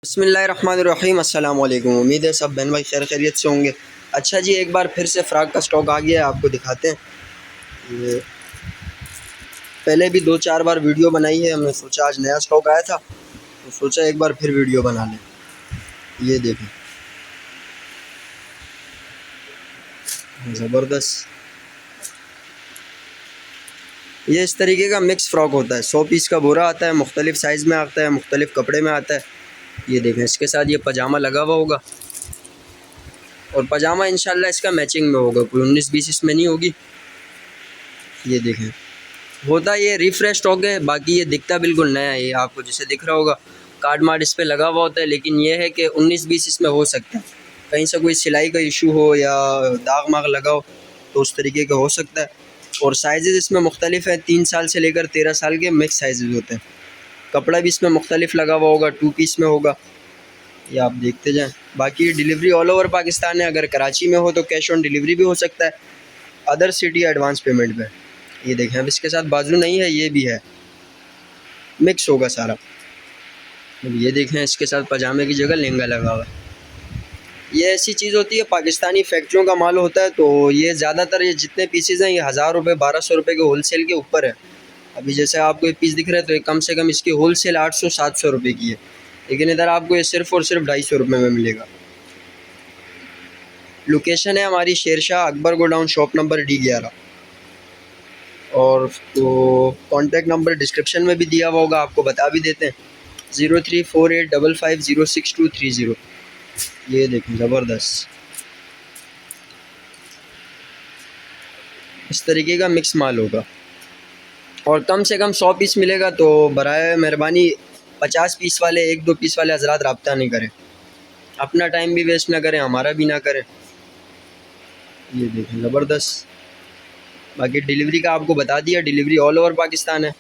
बिस्मिल्लाहिर्रहमानिर्रहीम अस्सलाम वालेकुम। उम्मीद है सब बहन भाई खैर खैरियत से होंगे। अच्छा जी, एक बार फिर से फ़्राक का स्टॉक आ गया है, आपको दिखाते हैं। ये पहले भी 2-4 बार वीडियो बनाई है हमने, सोचा आज नया स्टॉक आया था तो सोचा एक बार फिर वीडियो बना लें। ये देखें, ज़बरदस्त। ये इस तरीके का मिक्स फ़्रॉक होता है। 100 पीस का बोरा आता है, मुख्तलिफ़ साइज़ में आता है, मुख्तलिफ़ कपड़े में आता है। ये देखें, इसके साथ ये पजामा लगा हुआ होगा और पजामा इंशाल्लाह इसका मैचिंग में होगा, कोई 19-20 इसमें नहीं होगी। ये देखें, होता ये रिफ्रेश स्टॉक है, बाकी ये दिखता बिल्कुल नया है। ये आपको जैसे दिख रहा होगा कार्ड मार्ड इस पर लगा हुआ होता है, लेकिन ये है कि 19-20 इसमें हो सकता है, कहीं से कोई सिलाई का इशू हो या दाग माग लगा हो तो उस तरीके का हो सकता है। और साइज़ इसमें मुख्तलिफ़ हैं, 3 साल से लेकर 13 साल के मिक्स साइज़ होते हैं। कपड़ा भी इसमें मुख्तलिफ़ लगा हुआ होगा, 2 पीस में होगा, ये आप देखते जाएँ। बाकी डिलीवरी ऑल ओवर पाकिस्तान है, अगर कराची में हो तो कैश ऑन डिलीवरी भी हो सकता है, अदर सिटी एडवांस पेमेंट पे। ये देखें, अब इसके साथ बाजू नहीं है, ये भी है, मिक्स होगा सारा। अब ये देखें, इसके साथ पजामे की जगह लहंगा लगा हुआ है। ये ऐसी चीज़ होती है, पाकिस्तानी फैक्ट्रियों का माल होता है, तो ये ज़्यादातर ये जितने पीसेज हैं ये 1000 रुपये 1200 रुपये के होल सेल के ऊपर है। अभी जैसे आपको ये पीस दिख रहा है तो ये कम से कम इसकी होल सेल 800-700 रुपये की है, लेकिन इधर आपको ये सिर्फ़ और सिर्फ 250 रुपये में मिलेगा। लोकेशन है हमारी Shershah Akbar godown, shop number D11। और तो कॉन्टैक्ट नंबर डिस्क्रिप्शन में भी दिया हुआ होगा, आपको बता भी देते हैं, 03485506 230। ये देखें, ज़बरदस्त, इस तरीके का मिक्स माल होगा और कम से कम 100 पीस मिलेगा। तो बराए मेहरबानी 50 पीस वाले 1-2 पीस वाले हजरात रब्ता नहीं करें, अपना टाइम भी वेस्ट ना करें, हमारा भी ना करें। ये देखें, ज़बरदस्त। बाकी डिलीवरी का आपको बता दिया, डिलीवरी ऑल ओवर पाकिस्तान है,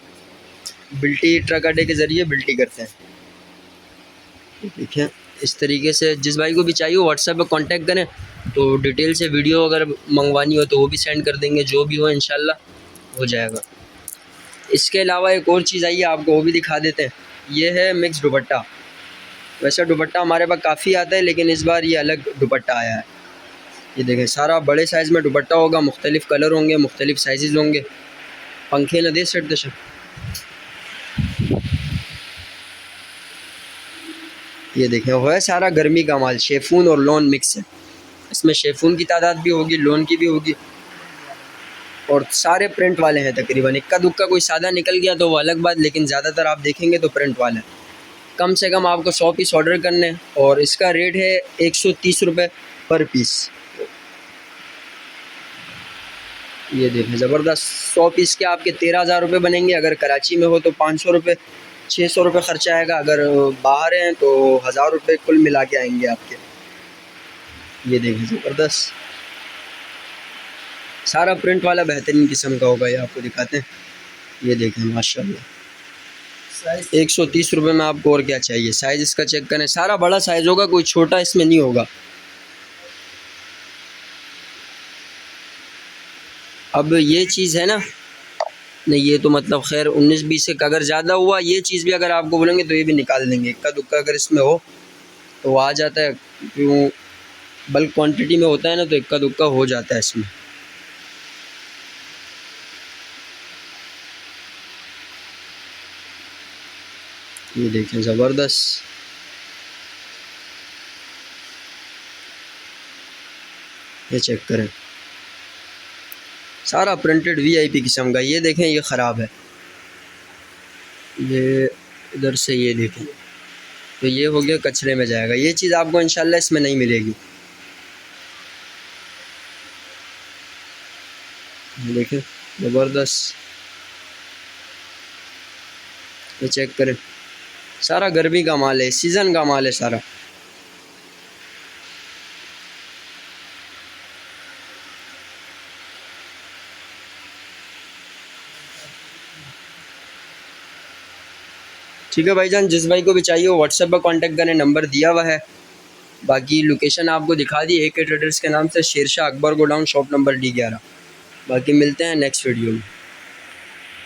बिल्टी ट्रक अड्डे के ज़रिए बिल्टी करते हैं। देखें, इस तरीके से जिस भाई को भी चाहिए व्हाट्सएप पे कांटेक्ट करें, तो डिटेल से वीडियो अगर मंगवानी हो तो वो भी सेंड कर देंगे, जो भी हो इंशाल्लाह हो जाएगा। इसके अलावा एक और चीज़ आई है, आपको वो भी दिखा देते हैं। ये है मिक्स दुपट्टा। वैसे दुपट्टा हमारे पास काफ़ी आता है, लेकिन इस बार ये अलग दुपट्टा आया है। ये देखें, सारा बड़े साइज़ में दुपट्टा होगा, मुख्तलिफ़ कलर होंगे, मुख्तलिफ़ साइज़ होंगे। पंखे न दे सेट दशा। ये देखें, वो है सारा गर्मी का माल, शेफून और लोन मिक्स है। इसमें शेफून की तादाद भी होगी, लोन की भी होगी, और सारे प्रिंट वाले हैं तकरीबन। इक्का दुक्का कोई सादा निकल गया तो वो अलग बात, लेकिन ज़्यादातर आप देखेंगे तो प्रिंट वाला है। कम से कम आपको 100 पीस ऑर्डर करने, और इसका रेट है 130 रुपये पर पीस। ये देखें, ज़बरदस्त। 100 पीस के आपके 13,000 रुपये बनेंगे। अगर कराची में हो तो 500 रुपये 600 रुपये ख़र्चा आएगा, अगर बाहर हैं तो 1000 रुपये कुल मिला के आएंगे आपके। ये देखें, ज़बरदस्त, सारा प्रिंट वाला बेहतरीन किस्म का होगा। ये आपको दिखाते हैं। ये देखें, माशाल्लाह, 130 रुपये में आपको और क्या चाहिए। साइज़ इसका चेक करें, सारा बड़ा साइज़ होगा, कोई छोटा इसमें नहीं होगा। अब ये चीज़ है ना, नहीं ये तो मतलब खैर 19-20 से अगर ज़्यादा हुआ, ये चीज़ भी अगर आपको बोलेंगे तो ये भी निकाल देंगे। इक्का दुक्का अगर इसमें हो तो आ जाता है, क्यों बल्क क्वांटिटी में होता है ना, तो इक्का दुक्का हो जाता है इसमें। ये देखें, ज़बरदस्त, ये चेक करें, सारा प्रिंटेड VIP किस्म का। ये देखें, ये ख़राब है, ये इधर से ये देखें, तो ये हो गया, कचरे में जाएगा। ये चीज़ आपको इंशाल्लाह इसमें नहीं मिलेगी। देखें, ज़बरदस्त, ये चेक करें, सारा गर्मी का माल है, सीज़न का माल है सारा। ठीक है भाईजान, जिस भाई को भी चाहिए वो व्हाट्सएप पर कांटेक्ट करें, नंबर दिया हुआ है। बाकी लोकेशन आपको दिखा दी AK ट्रेडर्स के नाम से, Shershah Akbar godown, shop number D11। बाकी मिलते हैं नेक्स्ट वीडियो में।